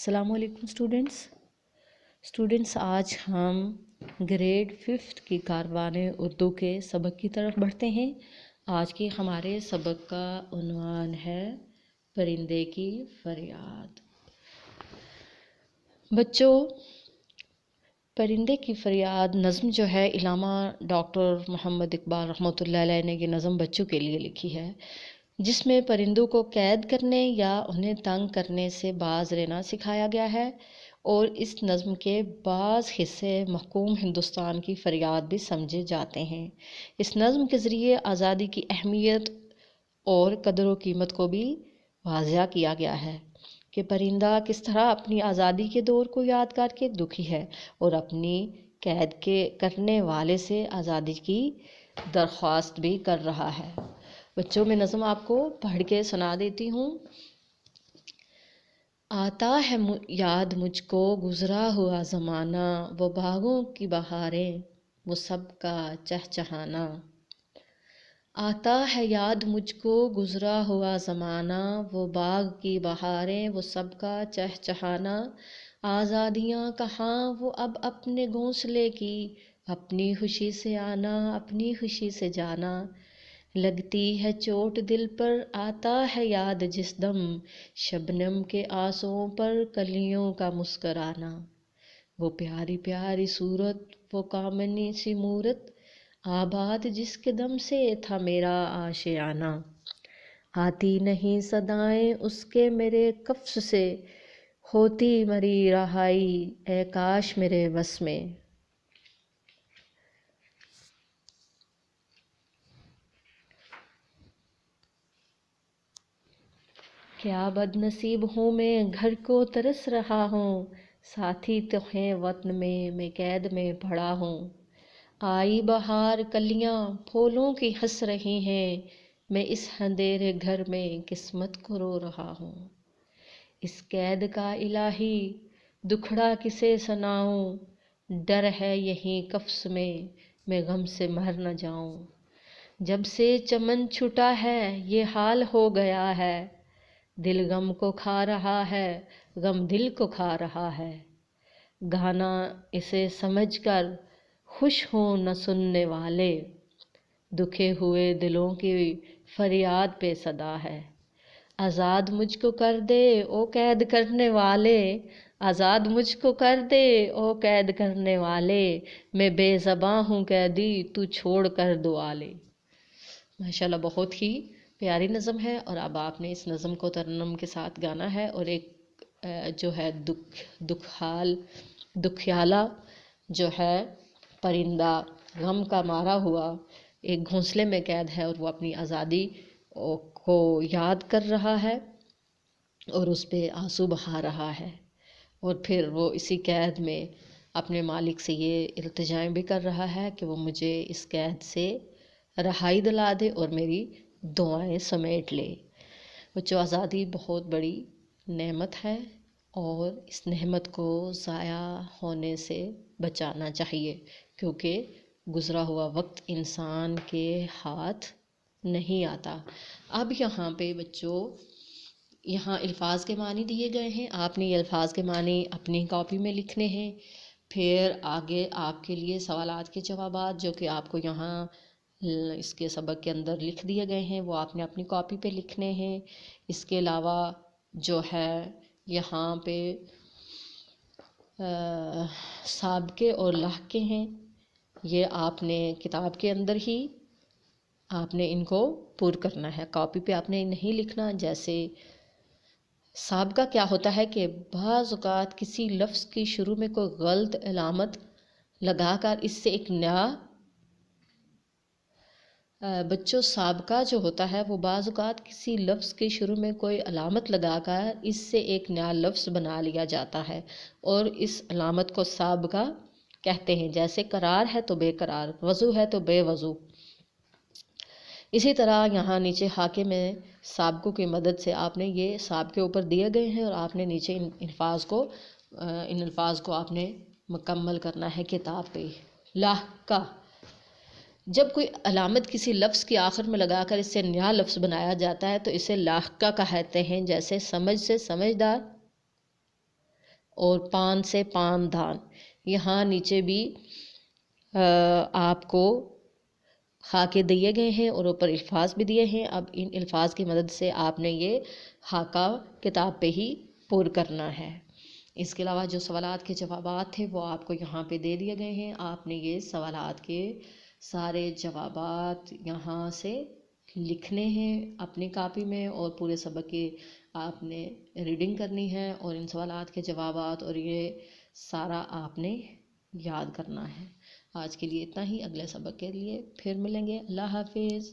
السلام علیکم اسٹوڈنٹس آج ہم گریڈ 5 کی کاروان اردو کے سبق کی طرف بڑھتے ہیں۔ آج کے ہمارے سبق کا عنوان ہے پرندے کی فریاد۔ بچوں، پرندے کی فریاد نظم جو ہے علامہ ڈاکٹر محمد اقبال رحمۃ اللہ علیہ نے یہ نظم بچوں کے لیے لکھی ہے، جس میں پرندوں کو قید کرنے یا انہیں تنگ کرنے سے باز رہنا سکھایا گیا ہے، اور اس نظم کے بعض حصے محکوم ہندوستان کی فریاد بھی سمجھے جاتے ہیں۔ اس نظم کے ذریعے آزادی کی اہمیت اور قدر و قیمت کو بھی واضح کیا گیا ہے کہ پرندہ کس طرح اپنی آزادی کے دور کو یاد کر کے دکھی ہے اور اپنی قید کے کرنے والے سے آزادی کی درخواست بھی کر رہا ہے۔ بچوں، میں نظم آپ کو پڑھ کے سنا دیتی ہوں۔ آتا ہے یاد مجھ کو گزرا ہوا زمانہ، وہ باغوں کی بہاریں وہ سب کا چہچہانا۔ آتا ہے یاد مجھ کو گزرا ہوا زمانہ، وہ باغ کی بہاریں وہ سب کا چہچہانا۔ آزادیاں کہاں وہ اب اپنے گھونسلے کی، اپنی خوشی سے آنا اپنی خوشی سے جانا۔ لگتی ہے چوٹ دل پر آتا ہے یاد جس دم، شبنم کے آنسوؤں پر کلیوں کا مسکرانا۔ وہ پیاری پیاری صورت وہ کامنی سی مورت، آباد جس کے دم سے تھا میرا آشیانہ۔ آتی نہیں صدائیں اس کے میرے قفس سے، ہوتی مری رہائی اے کاش میرے بس میں۔ کیا بد نصیب ہوں میں گھر کو ترس رہا ہوں، ساتھی تو ہیں وطن میں قید میں پڑا ہوں۔ آئی بہار کلیاں پھولوں کی ہنس رہی ہیں، میں اس اندھیرے گھر میں قسمت کو رو رہا ہوں۔ اس قید کا الہی دکھڑا کسے سناؤں، ڈر ہے یہیں قفس میں غم سے مر نہ جاؤں۔ جب سے چمن چھٹا ہے یہ حال ہو گیا ہے، دل غم کو کھا رہا ہے غم دل کو کھا رہا ہے۔ گانا اسے سمجھ کر خوش ہوں نہ سننے والے، دکھے ہوئے دلوں کی فریاد پہ صدا ہے۔ آزاد مجھ کو کر دے او قید کرنے والے، آزاد مجھ کو کر دے او قید کرنے والے، میں بے زباں ہوں قیدی تو چھوڑ کر دعا لے۔ ماشاءاللہ، بہت ہی پیاری نظم ہے، اور اب آپ نے اس نظم کو ترنم کے ساتھ گانا ہے، اور ایک جو ہے دکھیالہ جو ہے پرندہ غم کا مارا ہوا ایک گھونسلے میں قید ہے، اور وہ اپنی آزادی کو یاد کر رہا ہے اور اس پہ آنسو بہا رہا ہے، اور پھر وہ اسی قید میں اپنے مالک سے یہ التجائیں بھی کر رہا ہے کہ وہ مجھے اس قید سے رہائی دلا دے اور میری دعائیں سمیٹ لے۔ بچوں، آزادی بہت بڑی نعمت ہے، اور اس نعمت کو ضائع ہونے سے بچانا چاہیے، کیونکہ گزرا ہوا وقت انسان کے ہاتھ نہیں آتا۔ اب یہاں پہ بچوں یہاں الفاظ کے معنی دیے گئے ہیں، آپ نے یہ الفاظ کے معنی اپنی کاپی میں لکھنے ہیں۔ پھر آگے آپ کے لیے سوالات کے جوابات جو کہ آپ کو یہاں اس کے سبق کے اندر لکھ دیے گئے ہیں، وہ آپ نے اپنی کاپی پہ لکھنے ہیں۔ اس کے علاوہ جو ہے یہاں پہ سابقے اور لاحقے ہیں، یہ آپ نے کتاب کے اندر ہی آپ نے ان کو پر کرنا ہے، کاپی پہ آپ نے نہیں لکھنا۔ جیسے سابقہ کیا ہوتا ہے کہ بعض اوقات کسی لفظ کی شروع میں کوئی غلط علامت لگا کر اس سے ایک نیا بچوں سابقہ جو ہوتا ہے وہ بعض اوقات کسی لفظ کے شروع میں کوئی علامت لگا کر اس سے ایک نیا لفظ بنا لیا جاتا ہے، اور اس علامت کو سابقہ کہتے ہیں۔ جیسے قرار ہے تو بے قرار، وضو ہے تو بے وضو۔ اسی طرح یہاں نیچے حاشیے میں سابقوں کی مدد سے آپ نے یہ سابقے اوپر دیے گئے ہیں، اور آپ نے نیچے ان الفاظ کو آپ نے مکمل کرنا ہے کتاب پہ۔ لاحقہ، جب کوئی علامت کسی لفظ کے آخر میں لگا کر اس سے نیا لفظ بنایا جاتا ہے تو اسے لاحقہ کہتے ہیں۔ جیسے سمجھ سے سمجھدار، اور پان سے پان دان، یہاں نیچے بھی آپ کو خاکے دیے گئے ہیں اور اوپر الفاظ بھی دیے ہیں. اب ان الفاظ کی مدد سے آپ نے یہ خاکہ کتاب پہ ہی پر کرنا ہے. اس کے علاوہ جو سوالات کے جوابات تھے وہ آپ کو یہاں پہ دے دیے گئے ہیں. آپ نے یہ سوالات کے سارے جوابات یہاں سے لکھنے ہیں اپنی کاپی میں، اور پورے سبق کی آپ نے ریڈنگ کرنی ہے، اور ان سوالات کے جوابات اور یہ سارا آپ نے یاد کرنا ہے. آج کے لیے اتنا ہی. اگلے سبق کے لیے پھر ملیں گے. اللہ حافظ.